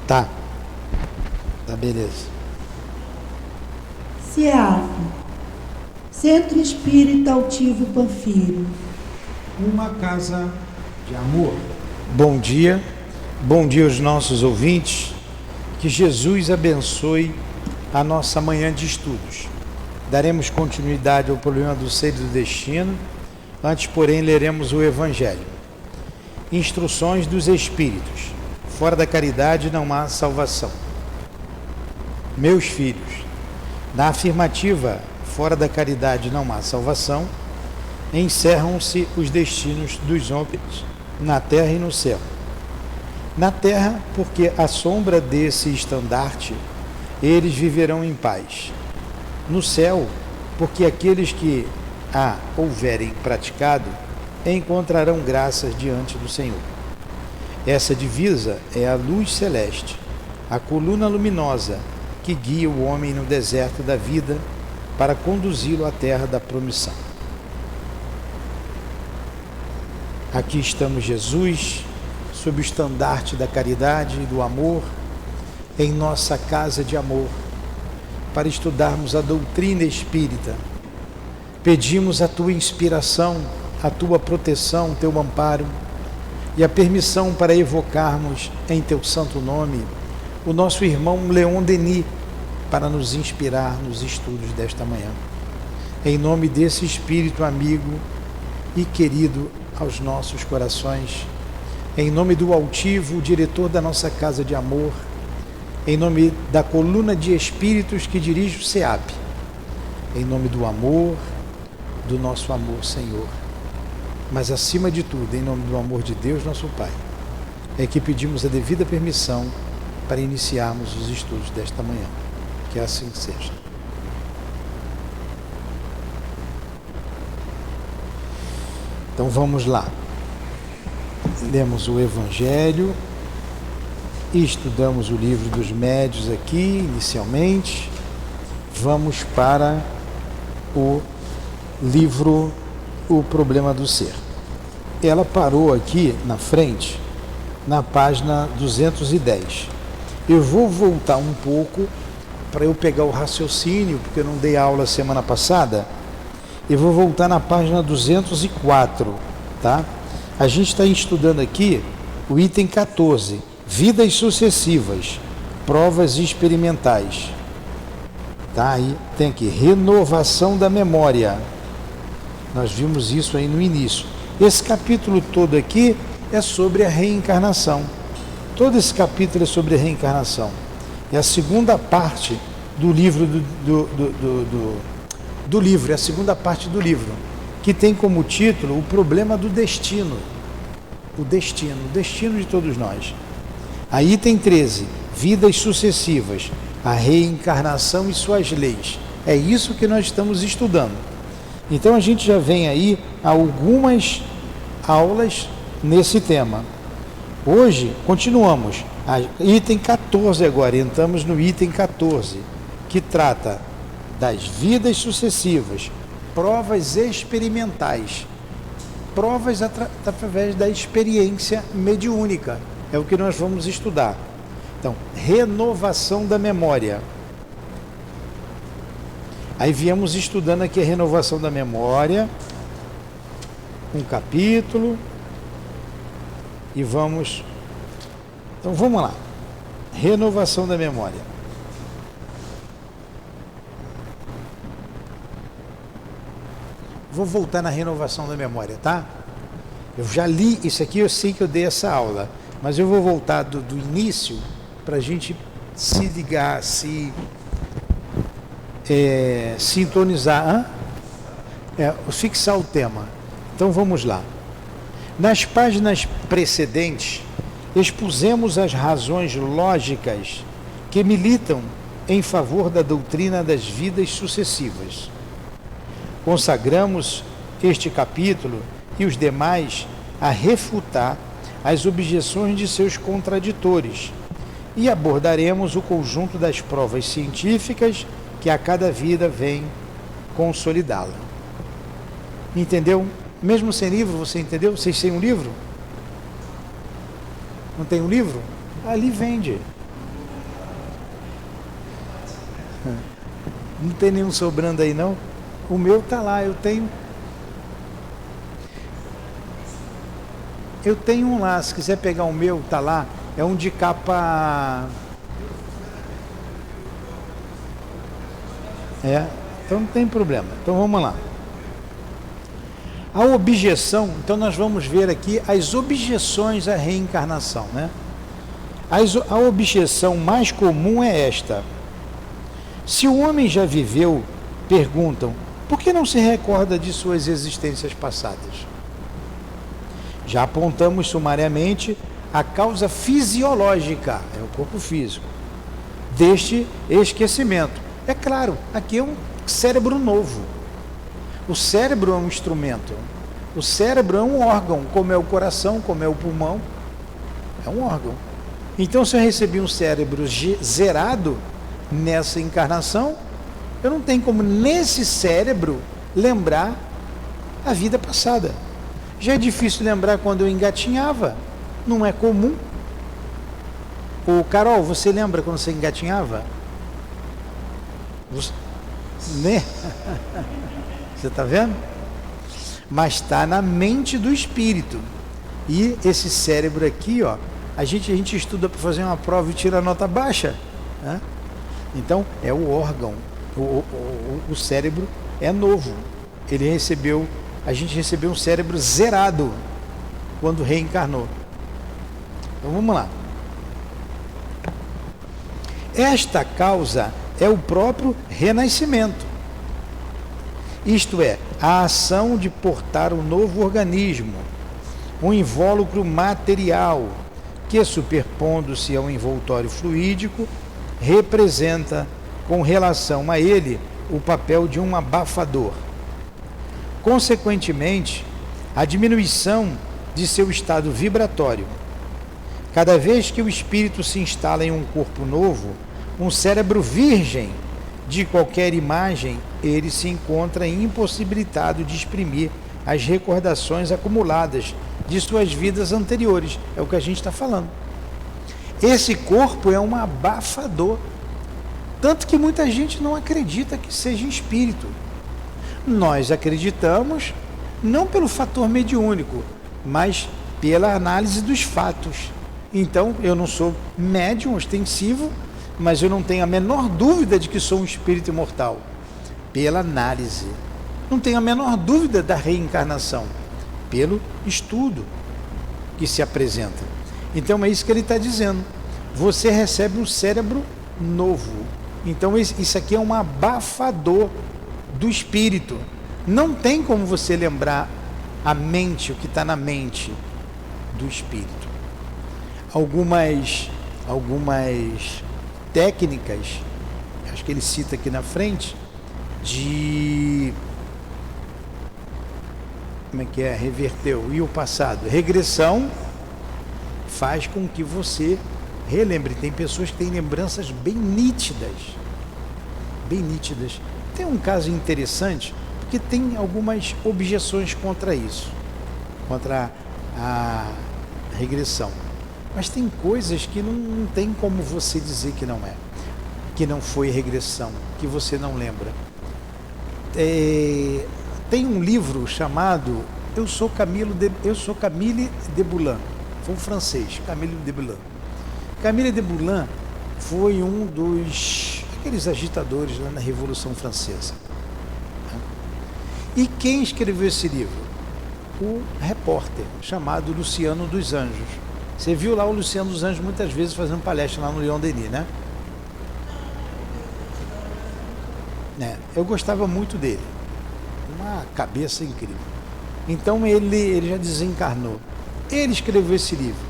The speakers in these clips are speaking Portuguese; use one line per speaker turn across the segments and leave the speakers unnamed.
Tá. Tá, beleza.
CEAF, Centro Espírita Altivo Panfiro.
Uma casa de amor.
Bom dia aos nossos ouvintes. Que Jesus abençoe a nossa manhã de estudos. Daremos continuidade ao problema do ser e do destino. Antes, porém, leremos o Evangelho. Instruções dos Espíritos. Fora da caridade não há salvação. Meus filhos, na afirmativa, fora da caridade não há salvação, encerram-se os destinos dos homens na terra e no céu. Na terra, porque à sombra desse estandarte, eles viverão em paz. No céu, porque aqueles que a houverem praticado encontrarão graças diante do Senhor. Essa divisa é a luz celeste, a coluna luminosa que guia o homem no deserto da vida para conduzi-lo à terra da promissão. Aqui estamos, Jesus, sob o estandarte da caridade e do amor, em nossa casa de amor, para estudarmos a doutrina espírita. Pedimos a tua inspiração, a tua proteção, teu amparo e a permissão para evocarmos em teu santo nome o nosso irmão Leon Denis, para nos inspirar nos estudos desta manhã. Em nome desse Espírito amigo e querido aos nossos corações, em nome do altivo, diretor da nossa casa de amor, em nome da coluna de espíritos que dirige o SEAP, em nome do amor, do nosso amor, Senhor, mas acima de tudo, em nome do amor de Deus, nosso Pai, é que pedimos a devida permissão para iniciarmos os estudos desta manhã. Que assim seja. Então vamos lá. Lemos o Evangelho e estudamos o livro dos médiuns aqui, inicialmente. Vamos para o livro O Problema do Ser. Ela parou aqui na frente, na página 210. Eu vou voltar um pouco para eu pegar o raciocínio, porque eu não dei aula semana passada. Eu vou voltar na página 204, tá? A gente está estudando aqui o item 14, vidas sucessivas, provas experimentais. Tá? Aí tem aqui, renovação da memória. Nós vimos isso aí no início. Esse capítulo todo aqui é sobre a reencarnação. Todo esse capítulo é sobre a reencarnação. É a segunda parte do livro do livro, é a segunda parte do livro, que tem como título o problema do destino. O destino de todos nós. Aí tem 13, vidas sucessivas, a reencarnação e suas leis. É isso que nós estamos estudando. Então a gente já vem aí a algumas aulas nesse tema. Hoje continuamos, item 14 agora, entramos no item 14, que trata das vidas sucessivas, provas experimentais, provas através da experiência mediúnica, é o que nós vamos estudar. Então, renovação da memória. Aí viemos estudando aqui a renovação da memória, um capítulo, e vamos... Então vamos lá, renovação da memória. Vou voltar na renovação da memória, tá? Eu já li isso aqui, eu sei que eu dei essa aula, mas eu vou voltar do início para a gente se ligar, sintonizar, fixar o tema. Então vamos lá. Nas páginas precedentes, expusemos as razões lógicas que militam em favor da doutrina das vidas sucessivas. Consagramos este capítulo e os demais a refutar as objeções de seus contraditores e abordaremos o conjunto das provas científicas que a cada vida vem consolidá-la. Entendeu? Mesmo sem livro, você entendeu? Vocês têm um livro? Não tem um livro? Ali vende. Não tem nenhum sobrando aí não? O meu tá lá, eu tenho um lá, se quiser pegar o meu, tá lá, é um de capa... Então não tem problema. Então vamos lá. A objeção, então nós vamos ver aqui as objeções à reencarnação, né? A objeção mais comum é esta: se o homem já viveu, perguntam, por que não se recorda de suas existências passadas? Já apontamos sumariamente a causa fisiológica, é o corpo físico, deste esquecimento. É claro, aqui é um cérebro novo. O cérebro é um instrumento. O cérebro é um órgão, como é o coração, como é o pulmão. É um órgão. Então, se eu recebi um cérebro zerado nessa encarnação, eu não tenho como nesse cérebro lembrar a vida passada. Já é difícil lembrar quando eu engatinhava. Não é comum. Ô, Carol, você lembra quando você engatinhava? Né? Você está vendo? Mas está na mente do espírito. E esse cérebro aqui, ó, a gente estuda para fazer uma prova e tira nota baixa, né? Então é o órgão. O cérebro é novo. A gente recebeu um cérebro zerado quando reencarnou. Então vamos lá. Esta causa é o próprio renascimento. Isto é, a ação de portar um novo organismo, um invólucro material, que, superpondo-se ao envoltório fluídico, representa, com relação a ele, o papel de um abafador. Consequentemente, a diminuição de seu estado vibratório. Cada vez que o espírito se instala em um corpo novo, um cérebro virgem de qualquer imagem, ele se encontra impossibilitado de exprimir as recordações acumuladas de suas vidas anteriores. É o que a gente está falando. Esse corpo é um abafador. Tanto que muita gente não acredita que seja espírito. Nós acreditamos não pelo fator mediúnico, mas pela análise dos fatos. Então, eu não sou médium ostensivo, mas eu não tenho a menor dúvida de que sou um espírito imortal. Pela análise. Não tenho a menor dúvida da reencarnação. Pelo estudo que se apresenta. Então é isso que ele está dizendo. Você recebe um cérebro novo. Então isso aqui é um abafador do espírito. Não tem como você lembrar a mente, o que está na mente do espírito. Algumas técnicas, acho que ele cita aqui na frente, de... como é que é? Reverteu. E o passado? Regressão faz com que você relembre. Tem pessoas que têm lembranças bem nítidas. Bem nítidas. Tem um caso interessante, porque tem algumas objeções contra isso. Contra a regressão. Mas tem coisas que não tem como você dizer que não é. Que não foi regressão. Que você não lembra. Tem um livro chamado Eu sou Camille de Boulogne. Foi um francês, Camille de Boulogne. Camille de Boulogne foi um aqueles agitadores lá na Revolução Francesa. E quem escreveu esse livro? O repórter chamado Luciano dos Anjos. Você viu lá o Luciano dos Anjos muitas vezes fazendo palestra lá no Leon Denis, né? Eu gostava muito dele. Uma cabeça incrível. Então ele já desencarnou. Ele escreveu esse livro.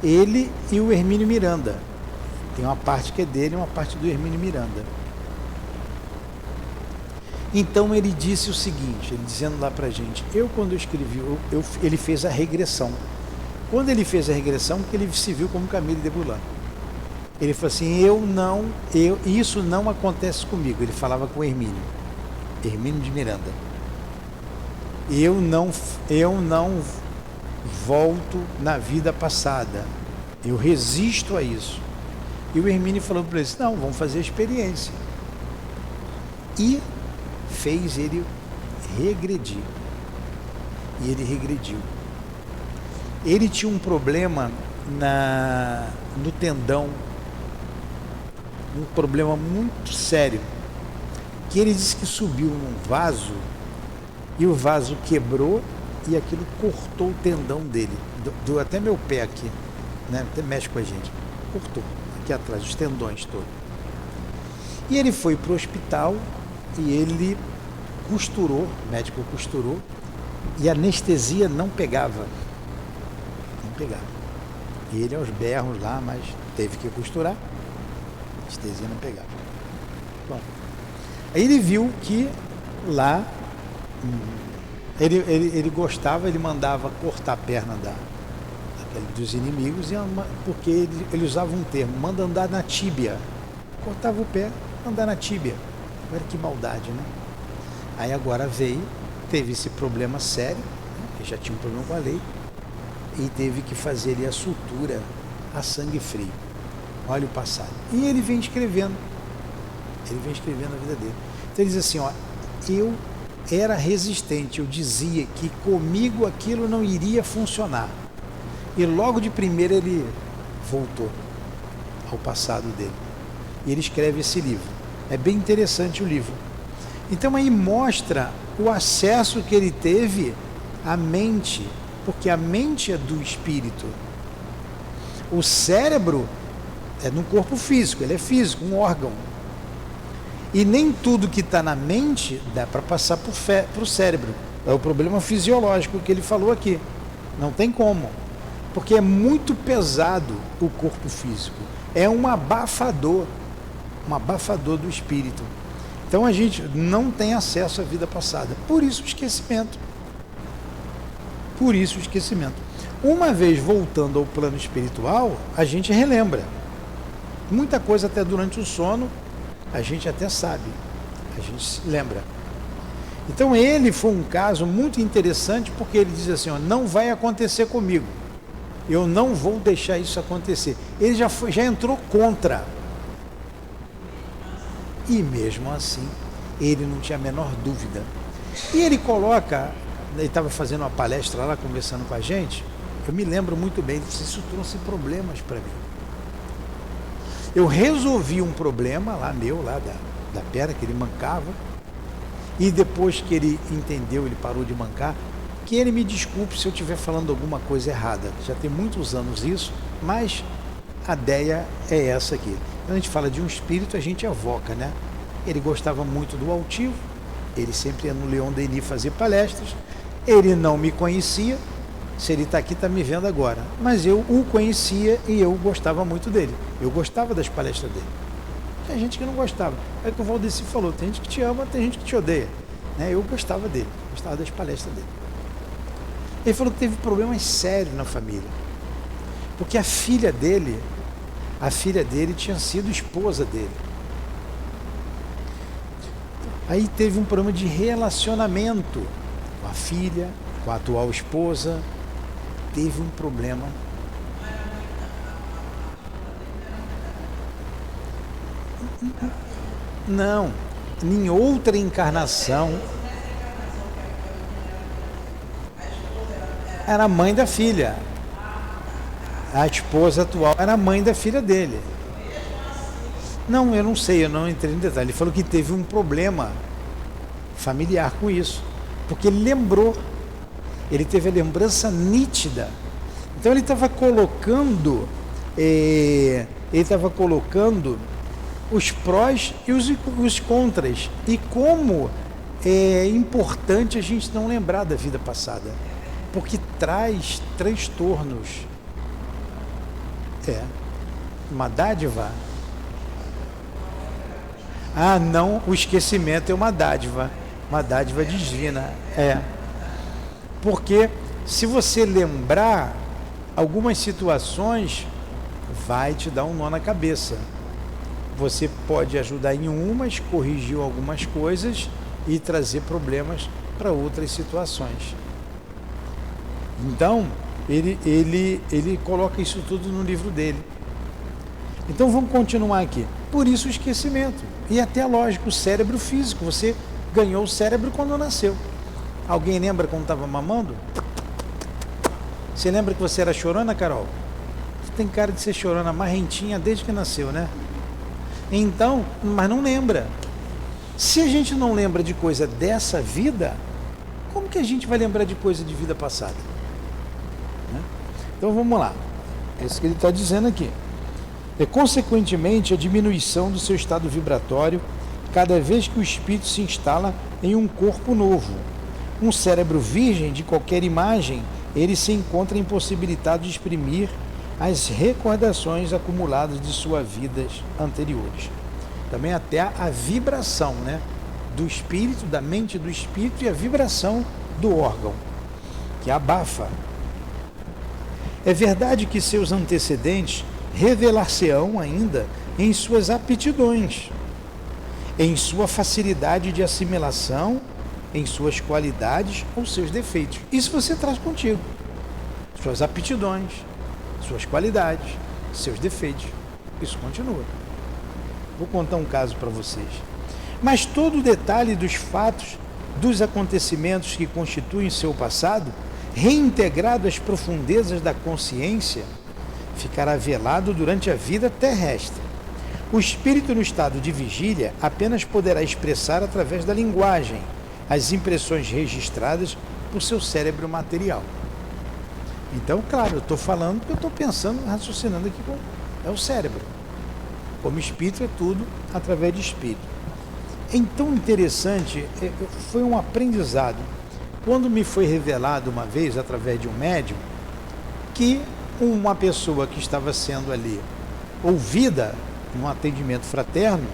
Ele e o Hermínio Miranda. Tem uma parte que é dele e uma parte do Hermínio Miranda. Então ele disse o seguinte, ele dizendo lá pra gente, quando eu escrevi, ele fez a regressão. Quando ele fez a regressão, ele se viu como Camille de Boulogne. Ele falou assim, isso não acontece comigo. Ele falava com o Hermínio de Miranda. Eu não volto na vida passada. Eu resisto a isso. E o Hermínio falou para ele, não, vamos fazer a experiência. e fez ele regredir. E ele regrediu. Ele tinha um problema no tendão, um problema muito sério, que ele disse que subiu num vaso e o vaso quebrou e aquilo cortou o tendão dele, do até meu pé aqui, né? Até mexe com a gente, cortou aqui atrás, os tendões todos. E ele foi para o hospital e ele costurou, o médico costurou, e a anestesia não pegava. Não pegava. E ele aos berros lá, mas teve que costurar. A anestesia não pegava. Bom, aí ele viu que lá ele gostava, ele mandava cortar a perna dos inimigos, porque ele usava um termo, manda andar na tíbia. Cortava o pé, andar na tíbia. Olha que maldade, né? Aí agora teve esse problema sério, né? Ele já tinha um problema com a lei, e teve que fazer ali a sutura a sangue frio. Olha o passado. E ele vem escrevendo a vida dele. Então ele diz assim, ó, eu era resistente, eu dizia que comigo aquilo não iria funcionar. E logo de primeira ele voltou ao passado dele. E ele escreve esse livro. É bem interessante o livro. Então aí mostra o acesso que ele teve à mente, porque a mente é do espírito. O cérebro é no corpo físico, ele é físico, um órgão. E nem tudo que está na mente dá para passar para o cérebro. É o problema fisiológico que ele falou aqui. Não tem como. Porque é muito pesado o corpo físico. É um abafador do espírito. Então a gente não tem acesso à vida passada. Por isso o esquecimento. Uma vez voltando ao plano espiritual, a gente relembra. Muita coisa até durante o sono, a gente até sabe. A gente se lembra. Então ele foi um caso muito interessante, porque ele diz assim, ó, não vai acontecer comigo. Eu não vou deixar isso acontecer. Ele já entrou contra. E mesmo assim, ele não tinha a menor dúvida. E ele coloca, ele estava fazendo uma palestra lá, conversando com a gente, eu me lembro muito bem, ele disse, isso trouxe problemas para mim. Eu resolvi um problema lá meu, lá da perna, que ele mancava, e depois que ele entendeu, ele parou de mancar, que ele me desculpe se eu estiver falando alguma coisa errada. Já tem muitos anos isso, mas a ideia é essa aqui. Quando a gente fala de um espírito, a gente evoca, né? Ele gostava muito do altivo, ele sempre ia no Leon Denis fazer palestras, ele não me conhecia, se ele está aqui, está me vendo agora, mas eu o conhecia e eu gostava muito dele, eu gostava das palestras dele. Tem gente que não gostava, é o que o Valdeci falou, tem gente que te ama, tem gente que te odeia, né? Eu gostava dele, gostava das palestras dele. Ele falou que teve problemas sérios na família, porque a filha dele tinha sido esposa dele. Aí teve um problema de relacionamento com a filha, com a atual esposa, teve um problema. Não, em outra encarnação, era a mãe da filha. A esposa atual era a mãe da filha dele. Não, eu não sei, eu não entrei em detalhe. Ele falou que teve um problema familiar com isso, porque ele lembrou, ele teve a lembrança nítida. Então ele estava colocando os prós e os contras, e como é importante a gente não lembrar da vida passada, porque traz transtornos. Uma dádiva. Ah, não, o esquecimento é uma dádiva divina. Porque se você lembrar algumas situações, vai te dar um nó na cabeça. Você pode ajudar em umas, corrigir algumas coisas e trazer problemas para outras situações. Então, ele coloca isso tudo no livro dele. Então vamos continuar aqui. Por isso o esquecimento. E até lógico, o cérebro físico. Você ganhou o cérebro quando nasceu. Alguém lembra quando estava mamando? Você lembra que você era chorona, Carol? Você tem cara de ser chorona marrentinha desde que nasceu, né? Então, mas não lembra. Se a gente não lembra de coisa dessa vida, como que a gente vai lembrar de coisa de vida passada? Então vamos lá. É isso que ele está dizendo aqui. Consequentemente, a diminuição do seu estado vibratório cada vez que o espírito se instala em um corpo novo. Um cérebro virgem de qualquer imagem, ele se encontra impossibilitado de exprimir as recordações acumuladas de suas vidas anteriores. Também até a vibração, né, do espírito, da mente do espírito, e a vibração do órgão, que abafa. É verdade que seus antecedentes revelar-se-ão ainda em suas aptidões, em sua facilidade de assimilação, em suas qualidades ou seus defeitos. Isso você traz contigo. Suas aptidões, suas qualidades, seus defeitos. Isso continua. Vou contar um caso para vocês. Mas todo o detalhe dos fatos, dos acontecimentos que constituem seu passado, reintegrado às profundezas da consciência, ficará velado durante a vida terrestre. O espírito no estado de vigília apenas poderá expressar através da linguagem as impressões registradas por seu cérebro material. Então, claro, eu estou falando porque eu estou pensando, raciocinando aqui é o cérebro. Como espírito é tudo através de espírito. Então, interessante, foi um aprendizado. Quando me foi revelado uma vez, através de um médium, que uma pessoa que estava sendo ali ouvida num atendimento fraterno,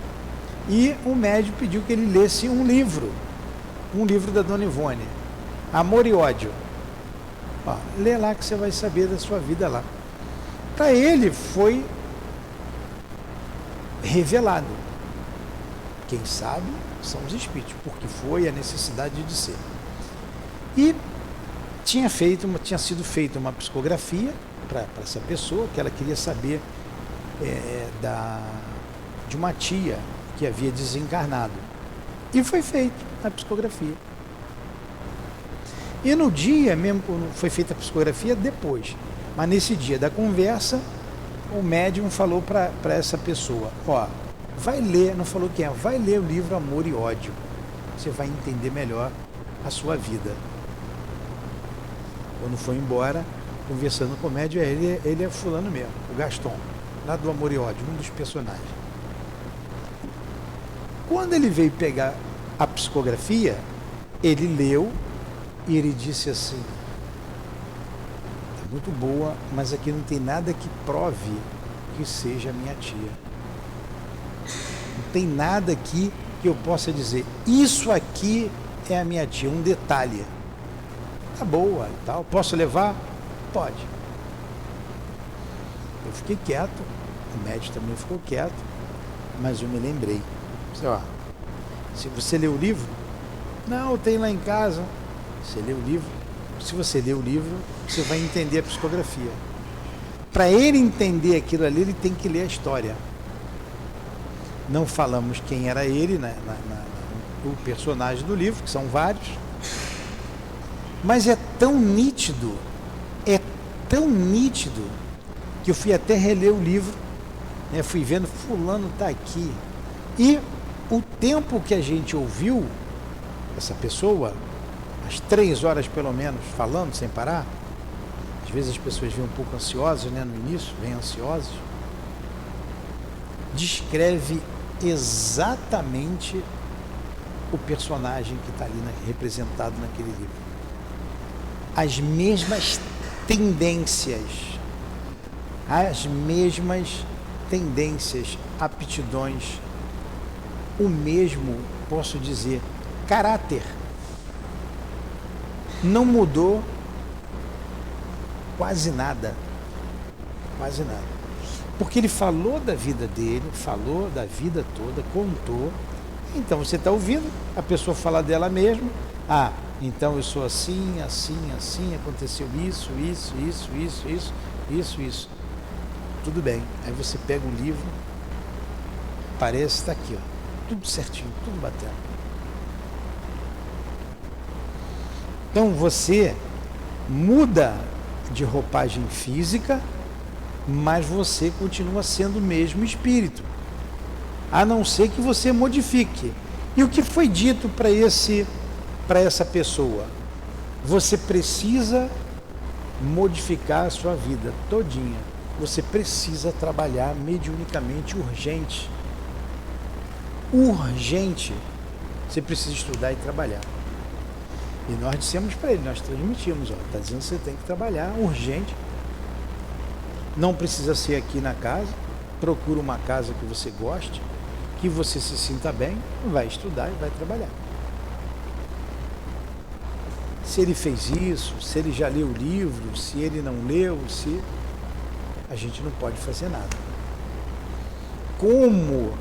e o médium pediu que ele lesse um livro da Dona Ivone, Amor e Ódio. Ó, lê lá que você vai saber da sua vida lá. Para ele foi revelado. Quem sabe são os espíritos, porque foi a necessidade de ser. E tinha sido feita uma psicografia para essa pessoa, que ela queria saber de uma tia que havia desencarnado. E foi feita a psicografia. E no dia mesmo, foi feita a psicografia depois, mas nesse dia da conversa, o médium falou para essa pessoa, ó, vai ler, não falou quem é, vai ler o livro Amor e Ódio, você vai entender melhor a sua vida. Quando foi embora, conversando com o médium, ele é fulano mesmo, o Gaston, lá do Amor e Ódio, um dos personagens. Quando ele veio pegar a psicografia, ele leu e ele disse assim, é muito boa, mas aqui não tem nada que prove que seja minha tia. Não tem nada aqui que eu possa dizer, isso aqui é a minha tia, um detalhe. Tá boa e tal, posso levar? Pode. Eu fiquei quieto, o médico também ficou quieto, mas eu me lembrei. Ó, se você lê o livro, não, eu tenho lá em casa. Você lê o livro, se você lê o livro, você vai entender a psicografia. Para ele entender aquilo ali, ele tem que ler a história. Não falamos quem era ele, né, o personagem do livro, que são vários, mas é tão nítido, que eu fui até reler o livro, né, fui vendo, fulano está aqui. E o tempo que a gente ouviu essa pessoa, as 3 horas pelo menos, falando sem parar, às vezes as pessoas vêm um pouco ansiosas, né, no início, vêm ansiosas, descreve exatamente o personagem que está ali representado naquele livro. As mesmas tendências, aptidões, o mesmo, posso dizer, caráter. Não mudou quase nada. Porque ele falou da vida dele, falou da vida toda, contou. Então você está ouvindo a pessoa falar dela mesma. Ah, então eu sou assim, aconteceu isso. Tudo bem. Aí você pega um livro aparece, está aqui, ó, tudo certinho, tudo batendo. Então você muda de roupagem física, mas você continua sendo o mesmo espírito, a não ser que você modifique. E o que foi dito para essa pessoa? Você precisa modificar a sua vida todinha. Você precisa trabalhar mediunicamente, urgente. Urgente. Você precisa estudar e trabalhar. E nós dissemos para ele, nós transmitimos, está dizendo que você tem que trabalhar urgente. Não precisa ser aqui na casa, procura uma casa que você goste, que você se sinta bem, vai estudar e vai trabalhar. Se ele fez isso, se ele já leu o livro, se ele não leu, se... a gente não pode fazer nada. Como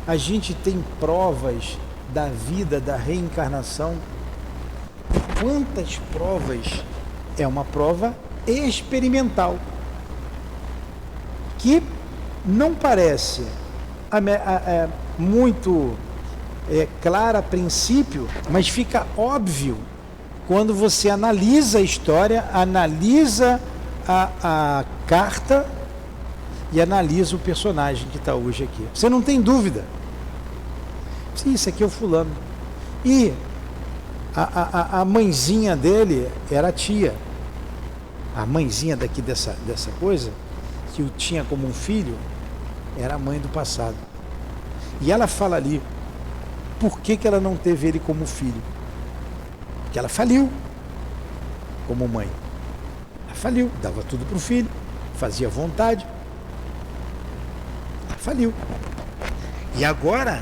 a gente tem provas da vida, da reencarnação, quantas provas? É uma prova experimental, que não parece muito clara a princípio, mas fica óbvio quando você analisa a história, analisa a carta e analisa o personagem que está hoje aqui. Você não tem dúvida. Sim, isso aqui é o fulano. E a mãezinha dele era a tia. A mãezinha daqui dessa coisa, que o tinha como um filho, era a mãe do passado. E ela fala ali, por que ela não teve ele como filho? Porque ela faliu como mãe. Ela faliu, dava tudo para o filho, fazia vontade. Ela faliu. E agora,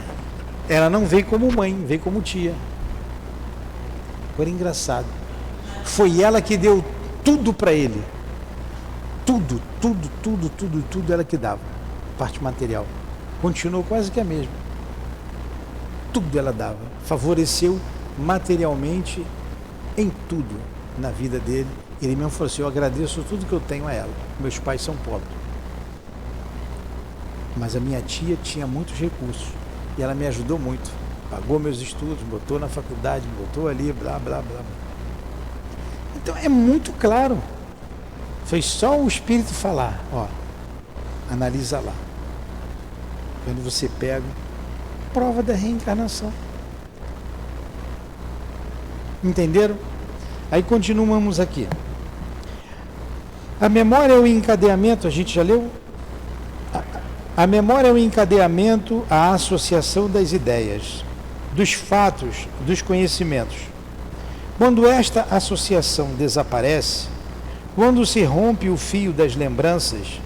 ela não veio como mãe, veio como tia. Agora é engraçado. Foi ela que deu tudo para ele. Tudo ela que dava. Parte material. Continuou quase que a mesma. Tudo ela dava. Favoreceu materialmente em tudo na vida dele. Ele mesmo falou assim, eu agradeço tudo que eu tenho a ela. Meus pais são pobres. Mas a minha tia tinha muitos recursos. E ela me ajudou muito. Pagou meus estudos, botou na faculdade, botou ali, blá, blá, blá. Então é muito claro. Foi só o espírito falar, ó, analisa lá. Quando você pega, prova da reencarnação. Entenderam? Aí continuamos aqui. A memória é o encadeamento, a gente já leu? A memória é o encadeamento, a associação das ideias, dos fatos, dos conhecimentos. Quando esta associação desaparece, quando se rompe o fio das lembranças,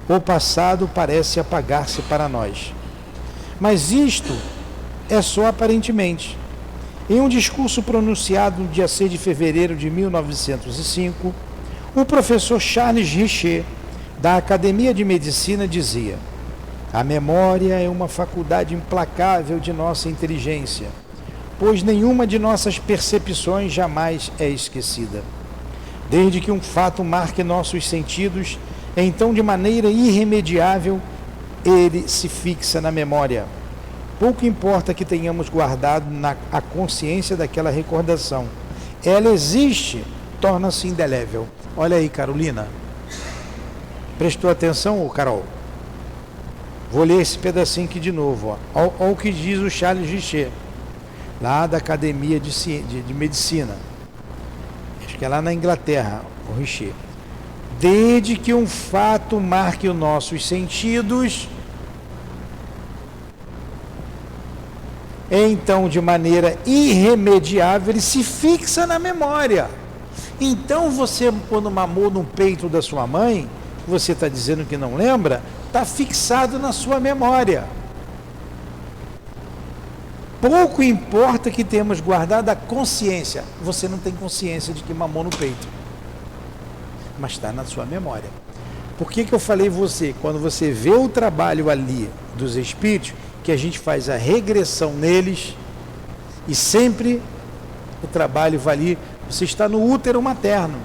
o passado parece apagar-se para nós. Mas isto é só aparentemente. Em um discurso pronunciado no dia 6 de fevereiro de 1905, o professor Charles Richer, da Academia de Medicina, dizia: a memória é uma faculdade implacável de nossa inteligência, pois nenhuma de nossas percepções jamais é esquecida. Desde que um fato marque nossos sentidos, então de maneira irremediável ele se fixa na memória. Pouco importa que tenhamos guardado a consciência daquela recordação. Ela existe, torna-se indelével. Olha aí, Carolina. Prestou atenção, Carol? Vou ler esse pedacinho aqui de novo. Olha o que diz o Charles Richer, lá da Academia de Medicina. Acho que é lá na Inglaterra, o Richer. Desde que um fato marque os nossos sentidos, então, de maneira irremediável, ele se fixa na memória. Então, você, quando mamou no peito da sua mãe, você está dizendo que não lembra, está fixado na sua memória. Pouco importa que tenhamos guardado a consciência. Você não tem consciência de que mamou no peito, mas está na sua memória. Por que eu falei você? Quando você vê o trabalho ali dos espíritos, que a gente faz a regressão neles, e sempre o trabalho vai ali, você está no útero materno.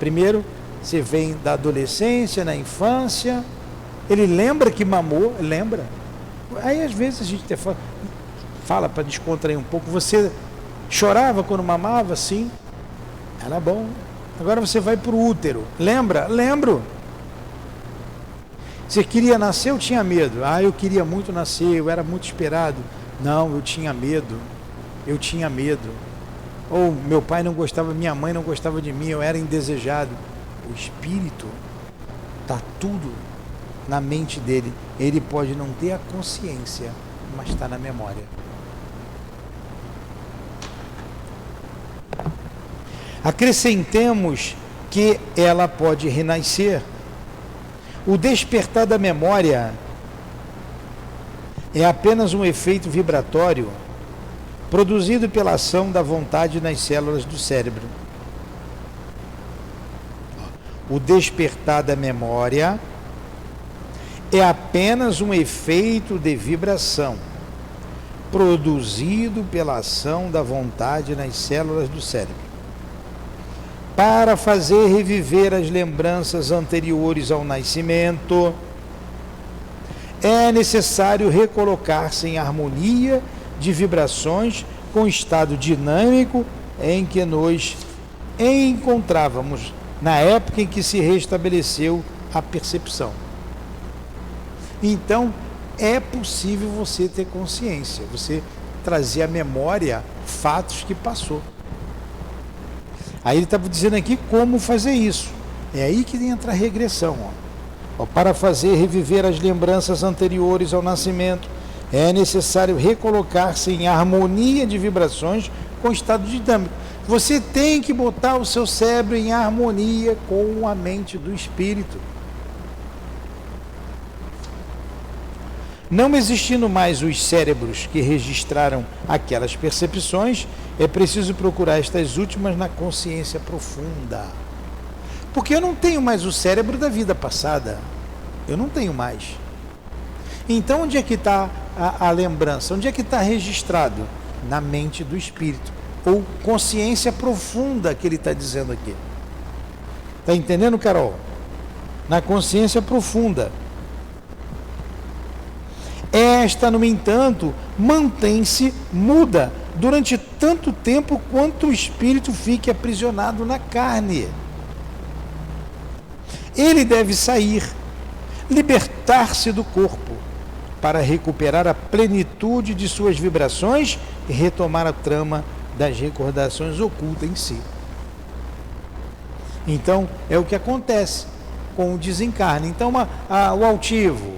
Primeiro, você vem da adolescência, na infância, ele lembra que mamou, lembra, Aí às vezes a gente até fala para descontrair um pouco. Você chorava quando mamava? Sim. Era bom. Agora você vai para o útero. Lembra? Lembro. Você queria nascer ou tinha medo? Eu queria muito nascer, eu era muito esperado. Não, eu tinha medo. Eu tinha medo. Ou meu pai não gostava, minha mãe não gostava de mim, eu era indesejado. O espírito está tudo na mente dele. Ele pode não ter a consciência, mas está na memória. Acrescentemos que ela pode renascer. O despertar da memória é apenas um efeito vibratório produzido pela ação da vontade nas células do cérebro. O despertar da memória é apenas um efeito de vibração produzido pela ação da vontade nas células do cérebro. Para fazer reviver as lembranças anteriores ao nascimento, é necessário recolocar-se em harmonia de vibrações com o estado dinâmico em que nos encontrávamos na época em que se restabeleceu a percepção. Então, é possível você ter consciência, você trazer à memória fatos que passou. Aí ele estava dizendo aqui como fazer isso. É aí que entra a regressão. Para fazer reviver as lembranças anteriores ao nascimento, é necessário recolocar-se em harmonia de vibrações com o estado dinâmico. Você tem que botar o seu cérebro em harmonia com a mente do espírito. Não existindo mais os cérebros que registraram aquelas percepções, é preciso procurar estas últimas na consciência profunda. Porque eu não tenho mais o cérebro da vida passada. Eu não tenho mais. Então, onde é que está a lembrança? Onde é que está registrado? Na mente do espírito. Ou consciência profunda, que ele está dizendo aqui. Está entendendo, Carol? Na consciência profunda. Esta, no entanto, mantém-se muda durante tanto tempo quanto o espírito fique aprisionado na carne. Ele deve sair, libertar-se do corpo, para recuperar a plenitude de suas vibrações e retomar a trama das recordações ocultas em si. Então, é o que acontece com o desencarne. Então, o altivo,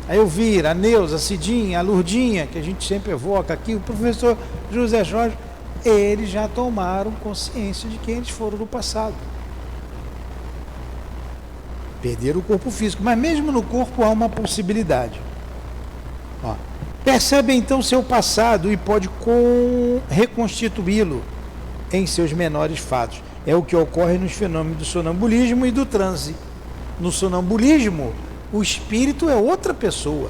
a Elvira, a Neuza, a Cidinha, a Lurdinha, que a gente sempre evoca aqui, o professor José Jorge, eles já tomaram consciência de quem eles foram no passado. Perderam o corpo físico, mas mesmo no corpo há uma possibilidade. Percebe então seu passado e pode reconstituí-lo em seus menores fatos. É o que ocorre nos fenômenos do sonambulismo e do transe. No sonambulismo, o espírito é outra pessoa.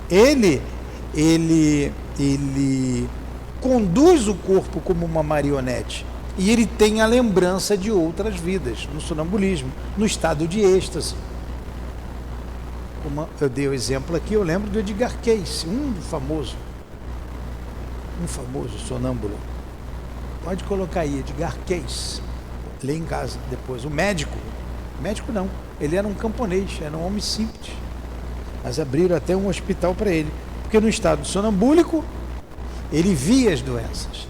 Ele conduz o corpo como uma marionete e ele tem a lembrança de outras vidas no sonambulismo, no estado de êxtase. Como eu dei o exemplo aqui, eu lembro do Edgar Cayce, um famoso sonâmbulo. Pode colocar aí, Edgar Cayce, lê em casa depois. O médico não, ele era um camponês, era um homem simples, mas abriram até um hospital para ele, porque no estado sonambúlico ele via as doenças,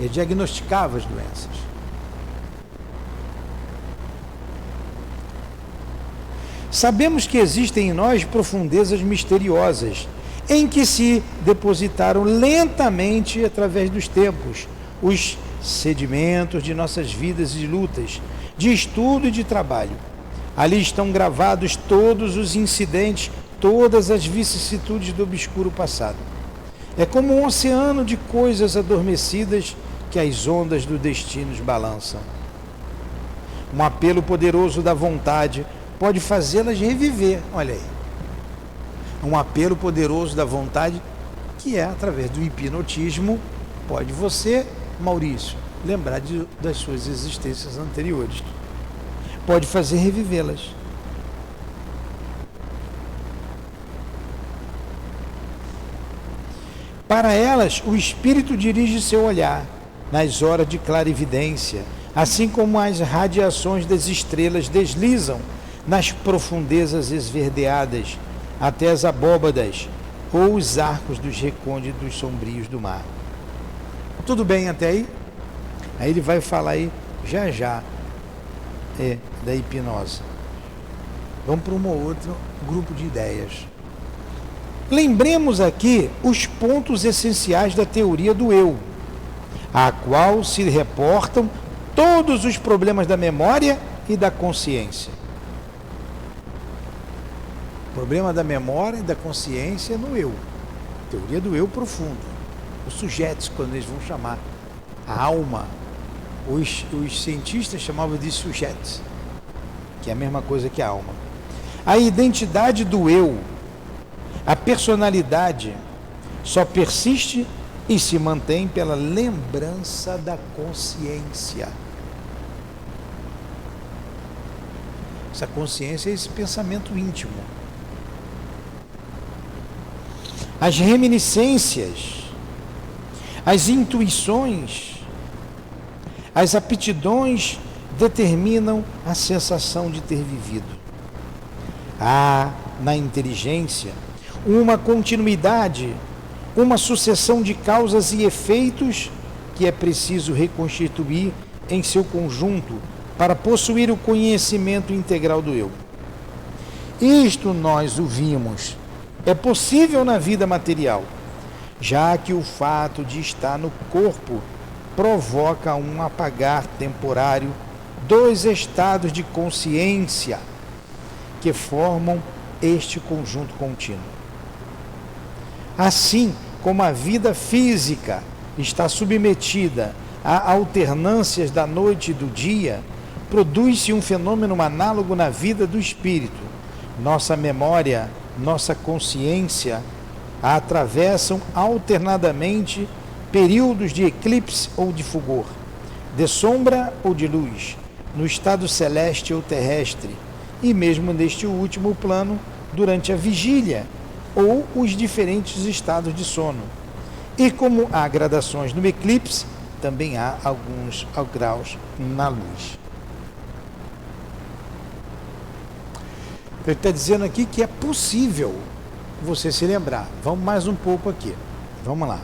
ele diagnosticava as doenças. Sabemos que existem em nós profundezas misteriosas, em que se depositaram lentamente, através dos tempos, os sedimentos de nossas vidas e lutas, de estudo e de trabalho. Ali estão gravados todos os incidentes, todas as vicissitudes do obscuro passado. É como um oceano de coisas adormecidas que as ondas do destino balançam. Um apelo poderoso da vontade pode fazê-las reviver. Olha aí. Um apelo poderoso da vontade, que é através do hipnotismo, pode você, Maurício, lembrar das suas existências anteriores. Pode fazer revivê-las. Para elas, o espírito dirige seu olhar nas horas de clarividência, assim como as radiações das estrelas deslizam nas profundezas esverdeadas até as abóbadas ou os arcos dos recônditos sombrios do mar. Tudo bem até aí? Aí ele vai falar aí já da hipnose. Vamos para um outro grupo de ideias. Lembremos aqui os pontos essenciais da teoria do eu, a qual se reportam todos os problemas da memória e da consciência. Problema da memória e da consciência no eu. Teoria do eu profundo. Os sujeitos, quando eles vão chamar a alma, os cientistas chamavam de sujeitos, que é a mesma coisa que a alma. A identidade do eu, a personalidade, só persiste e se mantém pela lembrança da consciência. Essa consciência é esse pensamento íntimo. As reminiscências, as intuições, as aptidões determinam a sensação de ter vivido. Há na inteligência uma continuidade, uma sucessão de causas e efeitos que é preciso reconstituir em seu conjunto para possuir o conhecimento integral do eu. Isto nós o vimos. É possível na vida material, já que o fato de estar no corpo provoca um apagar temporário dos estados de consciência que formam este conjunto contínuo. Assim como a vida física está submetida a alternâncias da noite e do dia, produz-se um fenômeno análogo na vida do espírito. Nossa memória, nossa consciência atravessam alternadamente períodos de eclipse ou de fulgor, de sombra ou de luz, no estado celeste ou terrestre, e mesmo neste último plano, durante a vigília ou os diferentes estados de sono. E como há gradações no eclipse, também há alguns graus na luz. Ele está dizendo aqui que é possível você se lembrar. Vamos mais um pouco aqui. Vamos lá.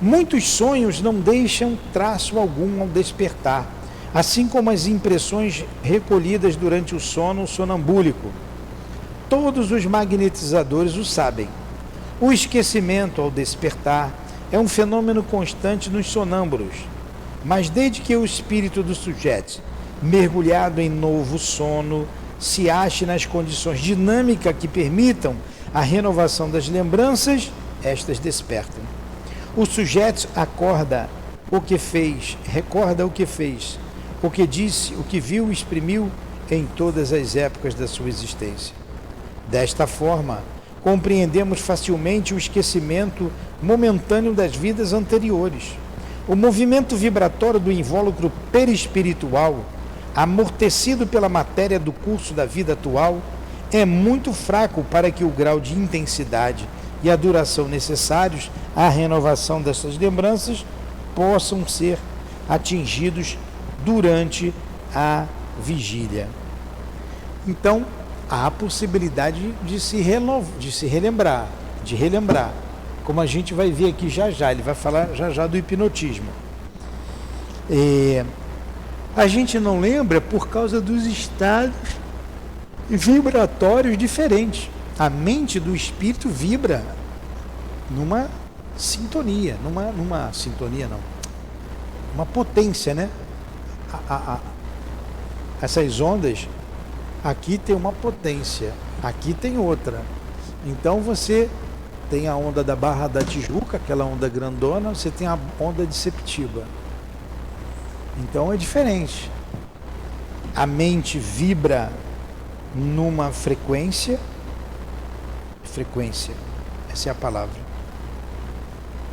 Muitos sonhos não deixam traço algum ao despertar, assim como as impressões recolhidas durante o sono sonambúlico. Todos os magnetizadores o sabem. O esquecimento ao despertar é um fenômeno constante nos sonâmbulos, mas desde que o espírito do sujeito, mergulhado em novo sono, se ache nas condições dinâmicas que permitam a renovação das lembranças, estas despertam. O sujeito recorda o que fez, o que disse, o que viu e exprimiu em todas as épocas da sua existência. Desta forma, compreendemos facilmente o esquecimento momentâneo das vidas anteriores. O movimento vibratório do invólucro perispiritual, amortecido pela matéria do curso da vida atual, é muito fraco para que o grau de intensidade e a duração necessários à renovação dessas lembranças possam ser atingidos durante a vigília. Então, há a possibilidade de se relembrar, como a gente vai ver aqui já, ele vai falar já do hipnotismo. A gente não lembra por causa dos estados vibratórios diferentes. A mente do espírito vibra numa sintonia, uma potência, né? Essas ondas, aqui tem uma potência, aqui tem outra. Então você tem a onda da Barra da Tijuca, aquela onda grandona, você tem a onda de Septiba. Então é diferente. A mente vibra numa frequência, essa é a palavra.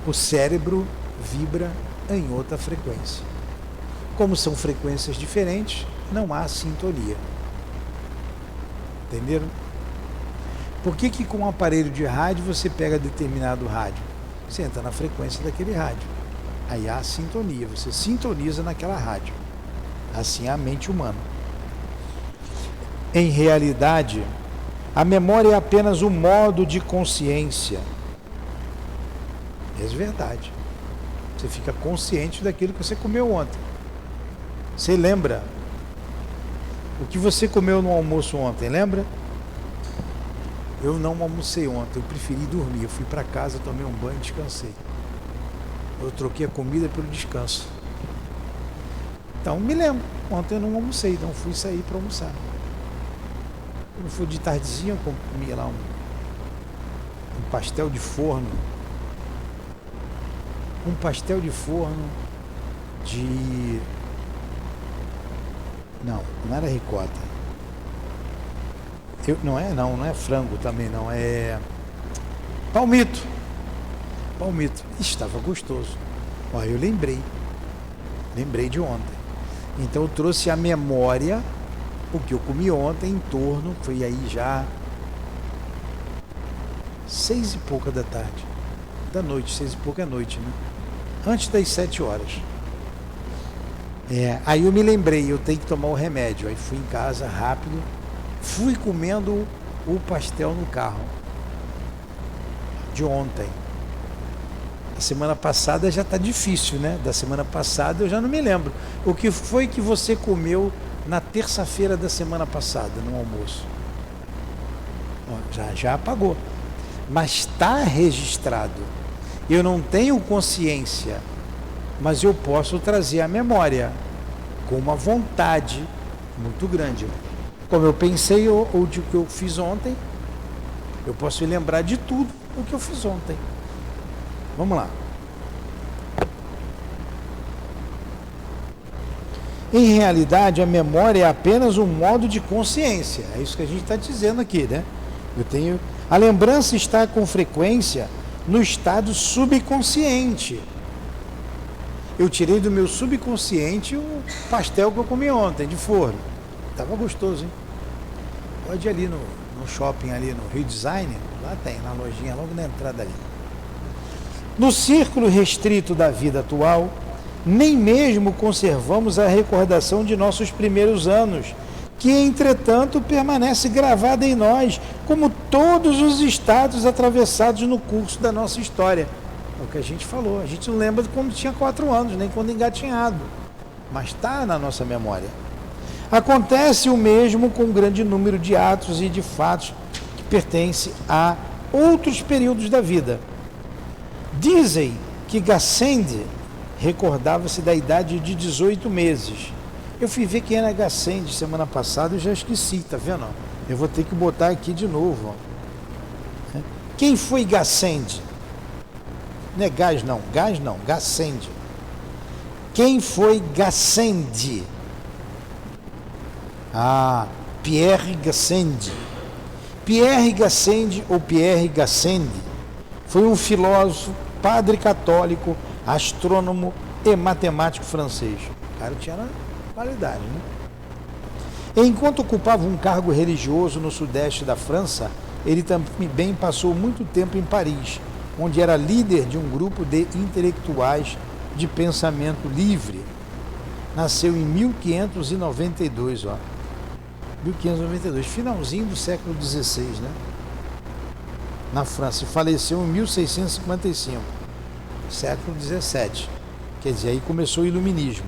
O cérebro vibra em outra frequência. Como são frequências diferentes, não há sintonia. Entenderam? Por que com um aparelho de rádio você pega determinado rádio? Você entra na frequência daquele rádio. Aí há a sintonia, você sintoniza naquela rádio. Assim é a mente humana. Em realidade, a memória é apenas um modo de consciência. É verdade. Você fica consciente daquilo que você comeu ontem. Você lembra o que você comeu no almoço ontem, lembra? Eu não almocei ontem, eu preferi dormir. Eu fui para casa, tomei um banho e descansei. Eu troquei a comida pelo descanso. Então, me lembro. Ontem eu não almocei, então fui sair para almoçar. Quando foi de tardezinha, eu comi lá um pastel de forno. Um pastel de forno de... Não era ricota. Não é frango também, não. É palmito. Estava gostoso. Olha, eu lembrei de ontem. Então eu trouxe a memória, o que eu comi ontem em torno, foi aí já 6 e pouca da tarde. Da noite, 6 e pouca é noite, né? Antes das 7 horas. Aí eu me lembrei, eu tenho que tomar o remédio. Aí fui em casa rápido, fui comendo o pastel no carro de ontem. A semana passada já está difícil, né? Da semana passada eu já não me lembro. O que foi que você comeu na terça-feira da semana passada, no almoço? Já apagou. Mas está registrado. Eu não tenho consciência, mas eu posso trazer a memória com uma vontade muito grande. Como eu pensei ou de que eu fiz ontem, eu posso me lembrar de tudo o que eu fiz ontem. Vamos lá. Em realidade, a memória é apenas um modo de consciência. É isso que a gente está dizendo aqui, né? A lembrança está com frequência no estado subconsciente. Eu tirei do meu subconsciente o pastel que eu comi ontem, de forno. Estava gostoso, hein? Pode ir ali no shopping, ali no Rio Design, lá tem, na lojinha, logo na entrada ali. No círculo restrito da vida atual, nem mesmo conservamos a recordação de nossos primeiros anos, que, entretanto, permanece gravada em nós, como todos os estados atravessados no curso da nossa história. É o que a gente falou, a gente não lembra de quando tinha 4 anos, nem quando engatinhado, mas está na nossa memória. Acontece o mesmo com um grande número de atos e de fatos que pertencem a outros períodos da vida. Dizem que Gassendi recordava-se da idade de 18 meses. Eu fui ver quem era Gassendi semana passada e já esqueci, tá vendo? Eu vou ter que botar aqui de novo. Ó. Quem foi Gassendi? Não é gás não, Gassendi. Quem foi Gassendi? Pierre Gassendi. Pierre Gassendi ou Pierre Gassendi foi um filósofo, padre católico, astrônomo e matemático francês. O cara tinha qualidade, né? Enquanto ocupava um cargo religioso no sudeste da França, ele também passou muito tempo em Paris, onde era líder de um grupo de intelectuais de pensamento livre. Nasceu em 1592, 1592, finalzinho do século XVI, né? Na França, e faleceu em 1655, século XVII. Quer dizer, aí começou o iluminismo.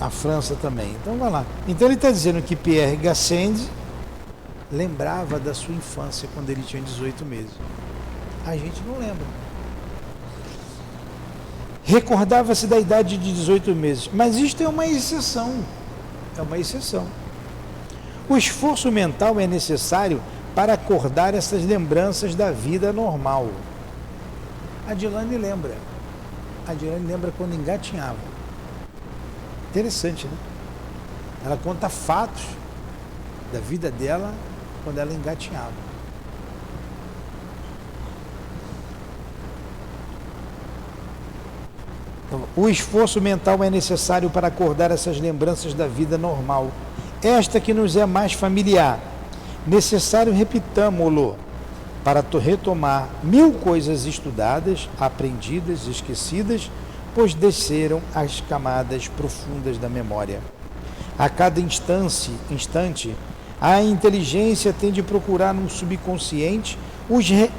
Na França também. Então, vai lá. Então, ele está dizendo que Pierre Gassendi lembrava da sua infância quando ele tinha 18 meses. A gente não lembra. Recordava-se da idade de 18 meses. Mas isto é uma exceção. É uma exceção. O esforço mental é necessário para acordar essas lembranças da vida normal. A Dilane lembra. A Dilane lembra quando engatinhava. Interessante, né? Ela conta fatos da vida dela quando ela engatinhava. Então, o esforço mental é necessário para acordar essas lembranças da vida normal. Esta que nos é mais familiar. Necessário, repitamo-lo, para retomar 1000 coisas estudadas, aprendidas, esquecidas, pois desceram às camadas profundas da memória. A cada instante, a inteligência tem de procurar no subconsciente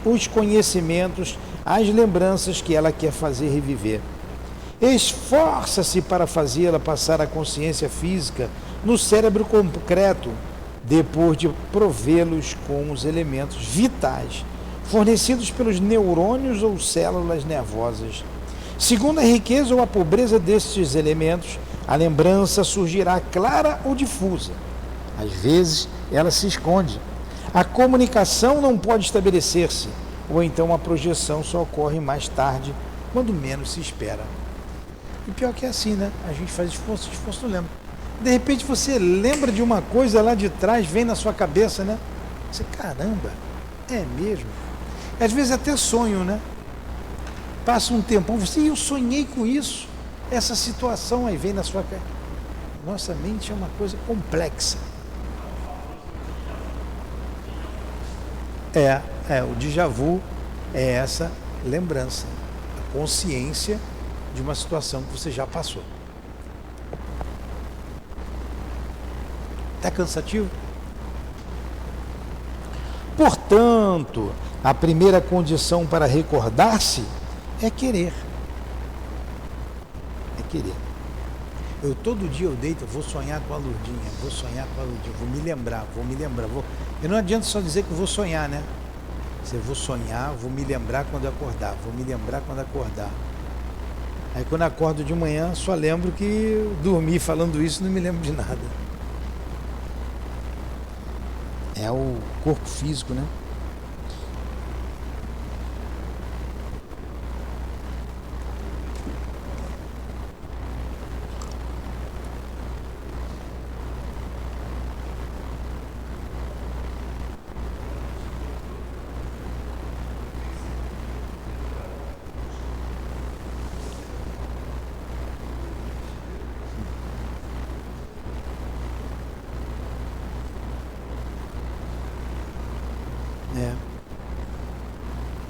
os conhecimentos, as lembranças que ela quer fazer reviver. Esforça-se para fazê-la passar a consciência física no cérebro concreto, depois de provê-los com os elementos vitais fornecidos pelos neurônios ou células nervosas. Segundo a riqueza ou a pobreza destes elementos, a lembrança surgirá clara ou difusa. Às vezes, ela se esconde. A comunicação não pode estabelecer-se, ou então a projeção só ocorre mais tarde, quando menos se espera. E pior que é assim, né? A gente faz esforço não lembra. De repente você lembra de uma coisa lá de trás, vem na sua cabeça, né? Você, caramba, é mesmo? Às vezes até sonho, né? Passa um tempão, eu sonhei com isso, essa situação aí vem na sua cabeça. Nossa mente é uma coisa complexa. O déjà vu é essa lembrança, a consciência de uma situação que você já passou. Está cansativo? Portanto, a primeira condição para recordar-se é querer. É querer. Todo dia eu deito, vou sonhar com a Lourdinha, vou me lembrar. E não adianta só dizer que eu vou sonhar, né? Eu vou sonhar, vou me lembrar quando acordar, Aí quando acordo de manhã, só lembro que eu dormi falando isso, não me lembro de nada. É o corpo físico, né?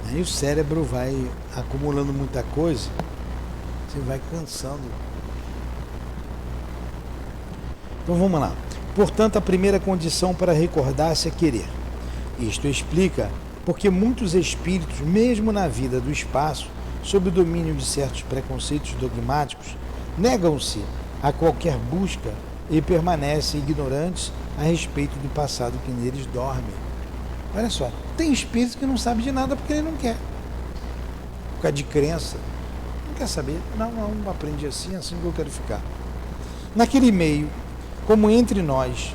Aí o cérebro vai acumulando muita coisa, você vai cansando. Então vamos lá. Portanto, a primeira condição para recordar-se é querer. Isto explica porque muitos espíritos, mesmo na vida do espaço, sob o domínio de certos preconceitos dogmáticos, negam-se a qualquer busca e permanecem ignorantes a respeito do passado que neles dorme. Olha só, tem espírito que não sabe de nada porque ele não quer. Por causa de crença. Não quer saber. Não, aprendi assim que eu quero ficar. Naquele meio, como entre nós,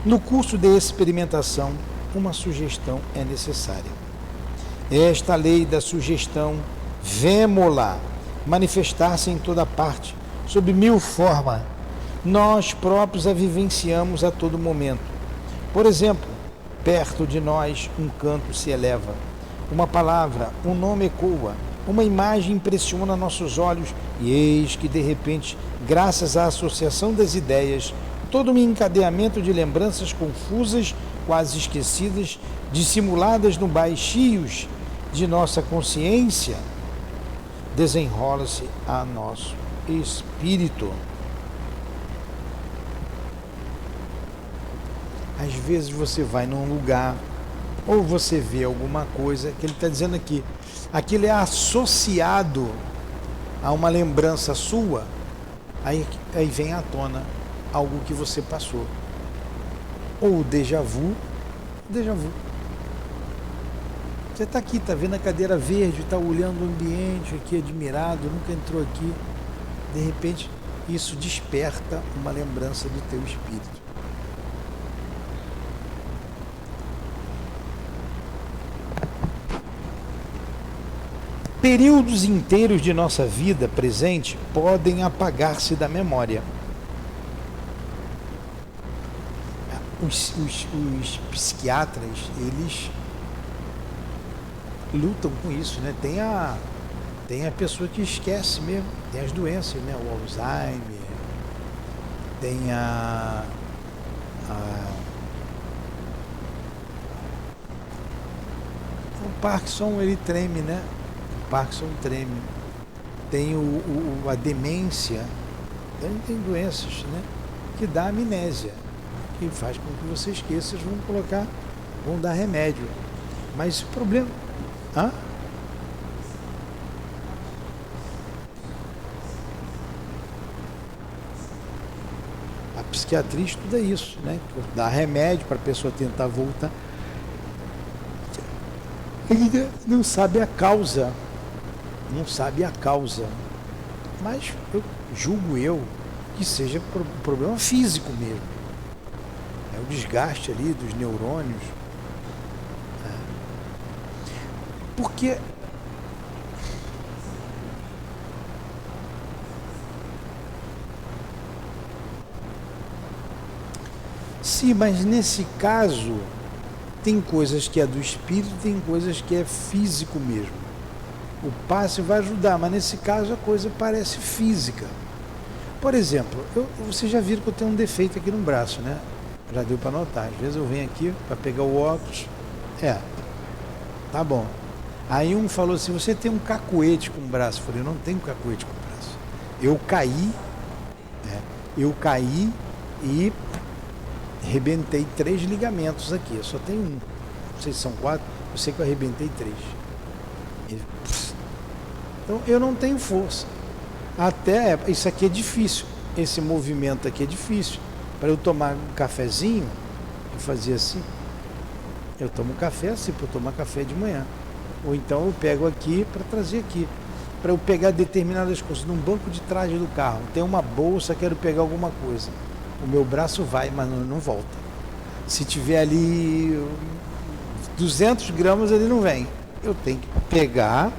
no curso de experimentação, uma sugestão é necessária. Esta lei da sugestão, vemo-la manifestar-se em toda parte, sob 1000 formas. Nós próprios a vivenciamos a todo momento. Por exemplo, perto de nós um canto se eleva, uma palavra, um nome ecoa, uma imagem impressiona nossos olhos e eis que de repente, graças à associação das ideias, todo um encadeamento de lembranças confusas, quase esquecidas, dissimuladas no baixios de nossa consciência, desenrola-se a nosso espírito. Às vezes você vai num lugar ou você vê alguma coisa que ele está dizendo aqui, aquilo é associado a uma lembrança sua, aí vem à tona algo que você passou. Ou déjà vu. Você está aqui, está vendo a cadeira verde, está olhando o ambiente aqui, admirado, nunca entrou aqui. De repente, isso desperta uma lembrança do teu espírito. Períodos inteiros de nossa vida presente podem apagar-se da memória. Os psiquiatras, eles lutam com isso, né? Tem a pessoa que esquece mesmo, tem as doenças, né? O Alzheimer, tem Parkinson, ele treme, né? O Parkinson treme. Tem a demência, tem doenças, né? Que dá amnésia, que faz com que você esqueça, vão dar remédio. Mas o problema... Hã? A psiquiatria estuda isso, né? Dá remédio para a pessoa tentar voltar. Ele não sabe a causa. Não sabe a causa. Mas julgo eu que seja problema físico mesmo. É o desgaste ali dos neurônios. Porque sim, mas nesse caso tem coisas que é do espírito, tem coisas que é físico mesmo. O passe vai ajudar, mas nesse caso a coisa parece física. Por exemplo, vocês já viram que eu tenho um defeito aqui no braço, né? Já deu para notar. Às vezes eu venho aqui para pegar o óculos. Tá bom. Aí um falou assim, você tem um cacuete com o braço. Eu falei, eu não tenho cacuete com o braço. Eu caí e arrebentei 3 ligamentos aqui. Eu só tenho um. Não sei se são 4. Eu sei que eu arrebentei 3. Então eu não tenho força. Até isso aqui é difícil. Esse movimento aqui é difícil. Para eu tomar um cafezinho, eu fazia assim. Eu tomo café assim, para eu tomar café de manhã. Ou então eu pego aqui para trazer aqui. Para eu pegar determinadas coisas. Num banco de trás do carro, tem uma bolsa, quero pegar alguma coisa. O meu braço vai, mas não volta. Se tiver ali 200 gramas, ele não vem. Eu tenho que pegar,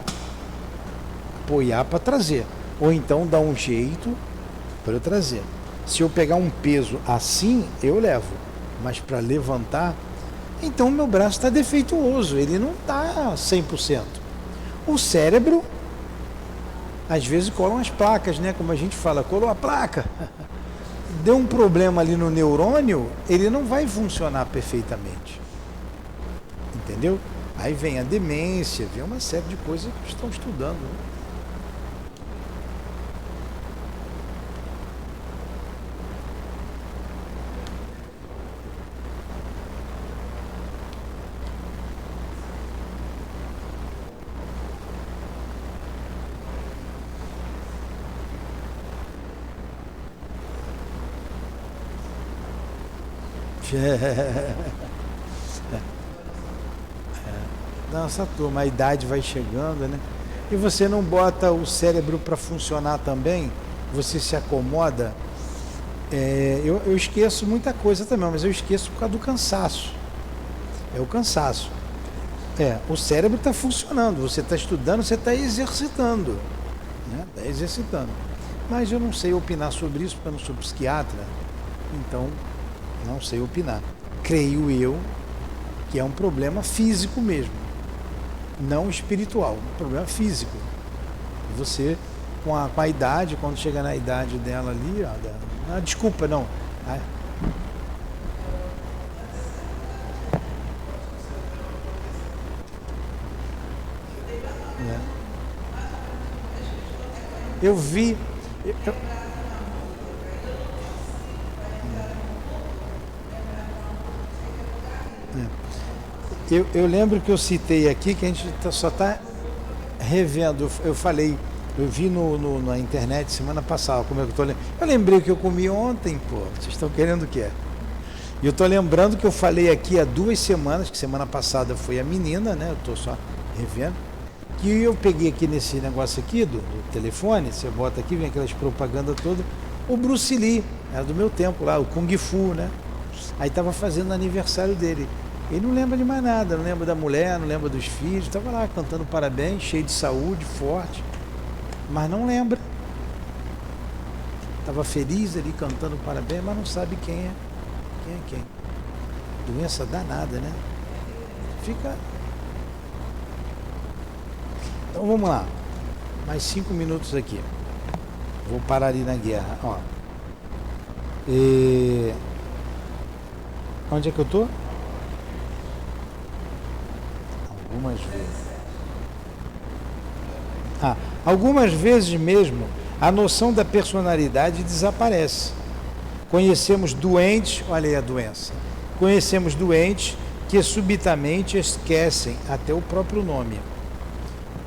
apoiar para trazer. Ou então dar um jeito para eu trazer. Se eu pegar um peso assim, eu levo. Mas para levantar, então o meu braço está defeituoso. Ele não está 100%. O cérebro, às vezes colam as placas, né? Como a gente fala, colou a placa. Deu um problema ali no neurônio, ele não vai funcionar perfeitamente. Entendeu? Aí vem a demência, vem uma série de coisas que estão estudando. Né? Nossa turma, a idade vai chegando, né? E você não bota o cérebro para funcionar também, você se acomoda. Eu esqueço muita coisa também, mas eu esqueço por causa do cansaço. É o cansaço. O cérebro está funcionando, você está estudando, você está exercitando. Né? Está exercitando. Mas eu não sei opinar sobre isso, porque eu não sou psiquiatra. Então, não sei opinar. Creio eu que é um problema físico mesmo, não espiritual, um problema físico. Você, com a idade, quando chega na idade dela ali, desculpa, não. Eu vi... Eu lembro que eu citei aqui que a gente só está revendo. Eu falei, eu vi na internet semana passada, como é que eu tô lembrando. Eu lembrei que eu comi ontem, pô. Vocês estão querendo o quê? E eu tô lembrando que eu falei aqui há 2 semanas, que semana passada foi a menina, né? Eu tô só revendo. Que eu peguei aqui nesse negócio aqui do telefone, você bota aqui, vem aquelas propagandas todas. O Bruce Lee, era do meu tempo lá, o Kung Fu, né? Aí tava fazendo o aniversário dele. Ele não lembra de mais nada, não lembra da mulher, não lembra dos filhos, estava lá cantando parabéns, cheio de saúde, forte, mas não lembra. Estava feliz ali cantando parabéns, mas não sabe quem é quem. Doença danada, né? Fica... Então vamos lá, mais 5 minutos aqui. Vou parar ali na guerra. Ó. Onde é que eu tô? algumas vezes. Algumas vezes mesmo, a noção da personalidade desaparece. Conhecemos doentes, olha aí a doença, conhecemos doentes que subitamente esquecem até o próprio nome.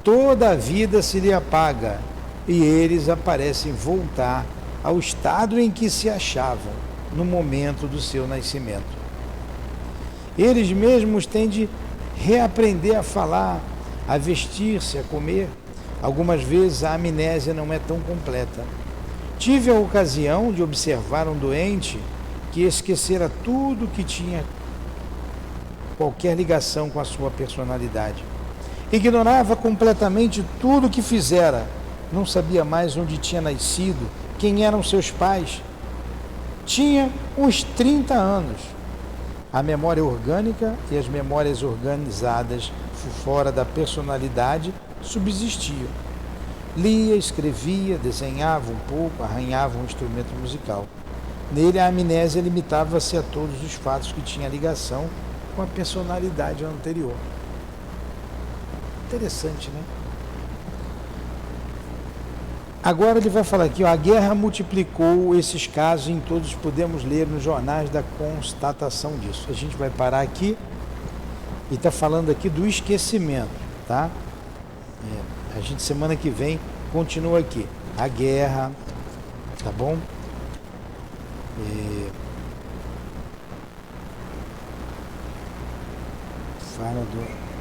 Toda a vida se lhe apaga e eles parecem voltar ao estado em que se achavam no momento do seu nascimento. Eles mesmos têm de reaprender a falar, a vestir-se, a comer. Algumas vezes a amnésia não é tão completa. Tive a ocasião de observar um doente que esquecera tudo que tinha qualquer ligação com a sua personalidade. Ignorava completamente tudo o que fizera. Não sabia mais onde tinha nascido, quem eram seus pais. Tinha uns 30 anos. A memória orgânica e as memórias organizadas fora da personalidade subsistiam. Lia, escrevia, desenhava um pouco, arranhava um instrumento musical. Nele, a amnésia limitava-se a todos os fatos que tinham ligação com a personalidade anterior. Interessante, né? Agora ele vai falar aqui, a guerra multiplicou esses casos, em todos podemos ler nos jornais da constatação disso. A gente vai parar aqui e está falando aqui do esquecimento, tá? A gente semana que vem continua aqui. A guerra, tá bom? Fala do...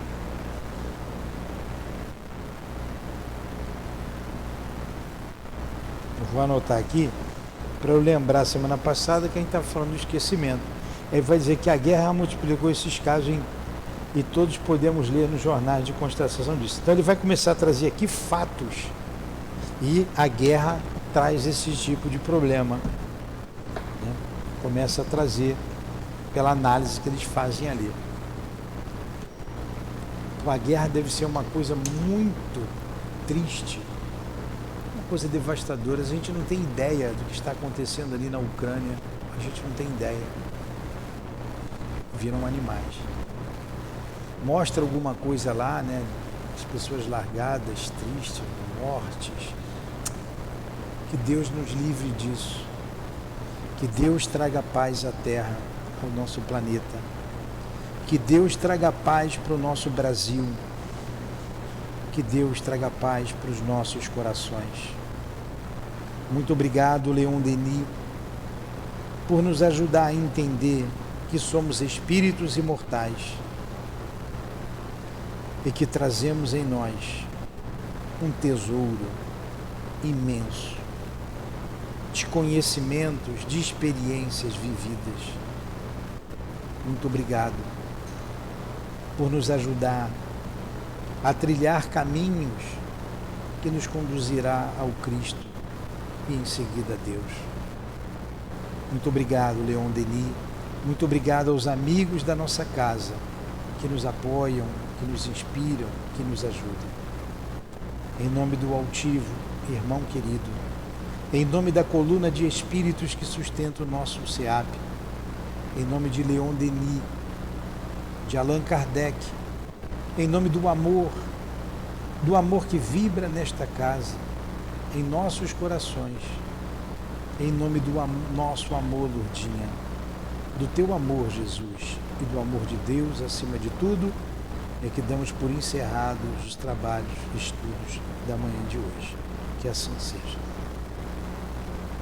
Eu vou anotar aqui para eu lembrar semana passada que a gente estava falando do esquecimento. Ele vai dizer que a guerra multiplicou esses casos e todos podemos ler nos jornais de constatação disso. Então ele vai começar a trazer aqui fatos e a guerra traz esse tipo de problema, né? Começa a trazer pela análise que eles fazem ali. Então, a guerra deve ser uma coisa muito triste, uma coisa devastadora. A gente não tem ideia do que está acontecendo ali na Ucrânia, a gente não tem ideia. Viram animais. Mostra alguma coisa lá, né? As pessoas largadas, tristes, mortes. Que Deus nos livre disso. Que Deus traga paz à Terra, ao nosso planeta. Que Deus traga paz para o nosso Brasil. Que Deus traga paz para os nossos corações. Muito obrigado, Leon Denis, por nos ajudar a entender que somos espíritos imortais e que trazemos em nós um tesouro imenso de conhecimentos, de experiências vividas. Muito obrigado por nos ajudar a trilhar caminhos que nos conduzirá ao Cristo e em seguida a Deus. Muito obrigado, Leon Denis. Muito obrigado aos amigos da nossa casa que nos apoiam, que nos inspiram, que nos ajudam. Em nome do altivo, irmão querido, em nome da coluna de espíritos que sustenta o nosso SEAP, em nome de Leon Denis, de Allan Kardec, em nome do amor que vibra nesta casa, em nossos corações, em nome do nosso amor, Lourdinha, do teu amor, Jesus, e do amor de Deus acima de tudo, é que damos por encerrados os trabalhos e estudos da manhã de hoje. Que assim seja.